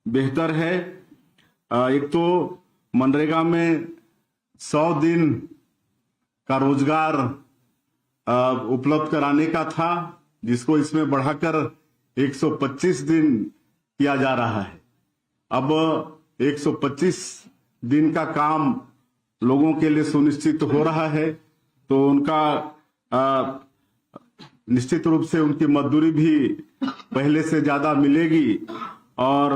बेहतर है। एक तो मनरेगा में 100 दिन का रोजगार उपलब्ध कराने का था, जिसको इसमें बढ़ाकर 125 दिन किया जा रहा है। अब 125 दिन का काम लोगों के लिए सुनिश्चित हो रहा है, तो उनका निश्चित रूप से उनकी मजदूरी भी पहले से ज्यादा मिलेगी और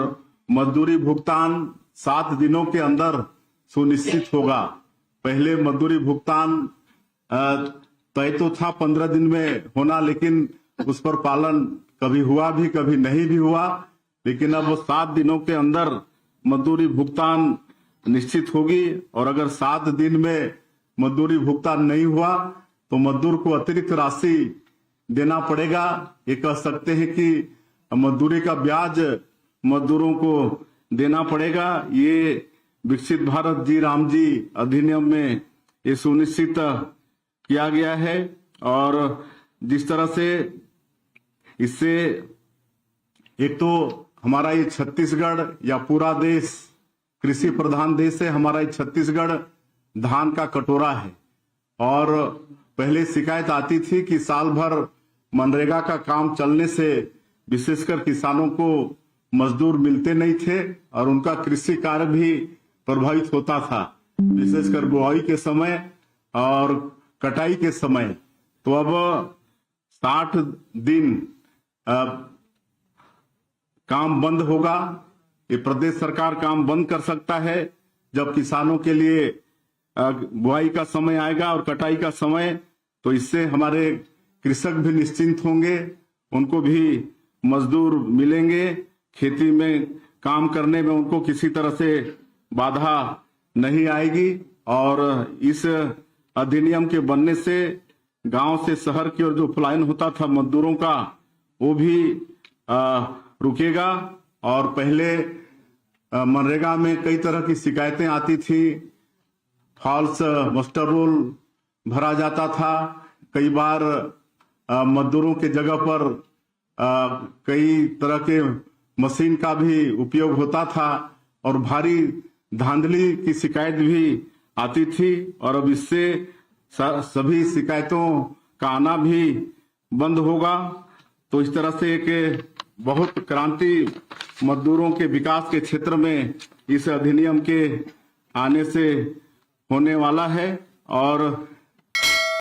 मजदूरी भुगतान 7 दिनों के अंदर सुनिश्चित होगा। पहले मजदूरी भुगतान तय तो था 15 दिन में होना, लेकिन उस पर पालन कभी हुआ भी कभी नहीं भी हुआ। लेकिन अब 7 दिनों के अंदर मजदूरी भुगतान निश्चित होगी, और अगर 7 दिन में मजदूरी भुगतान नहीं हुआ तो मजदूर को अतिरिक्त राशि देना पड़ेगा। ये कह सकते हैं कि मजदूरी का ब्याज मजदूरों को देना पड़ेगा। ये विकसित भारत जी राम जी अधिनियम में ये सुनिश्चित किया गया है। और जिस तरह से इससे एक तो हमारा ये छत्तीसगढ़ या पूरा देश कृषि प्रधान देश है, हमारा ये छत्तीसगढ़ धान का कटोरा है। और पहले शिकायत आती थी कि साल भर मनरेगा का काम चलने से विशेषकर किसानों को मजदूर मिलते नहीं थे और उनका कृषि कार्य भी प्रभावित होता था, विशेषकर बुआई के समय और कटाई के समय। तो अब 60 दिन काम बंद होगा। ये प्रदेश सरकार काम बंद कर सकता है जब किसानों के लिए बुआई का समय आएगा और कटाई का समय, तो इससे हमारे कृषक भी निश्चिंत होंगे, उनको भी मजदूर मिलेंगे, खेती में काम करने में उनको किसी तरह से बाधा नहीं आएगी। और इस अधिनियम के बनने से गांव से शहर की ओर जो पलायन होता था मजदूरों का, वो भी रुकेगा। और पहले मनरेगा में कई तरह की शिकायतें आती थी, फॉल्स मस्टर रोल भरा जाता था, कई बार मजदूरों के जगह पर कई तरह के मशीन का भी उपयोग होता था और भारी धांधली की शिकायत भी आती थी। और अब इससे सभी शिकायतों का आना भी बंद होगा। तो इस तरह से एक बहुत क्रांति मजदूरों के विकास के क्षेत्र में इस अधिनियम के आने से होने वाला है। और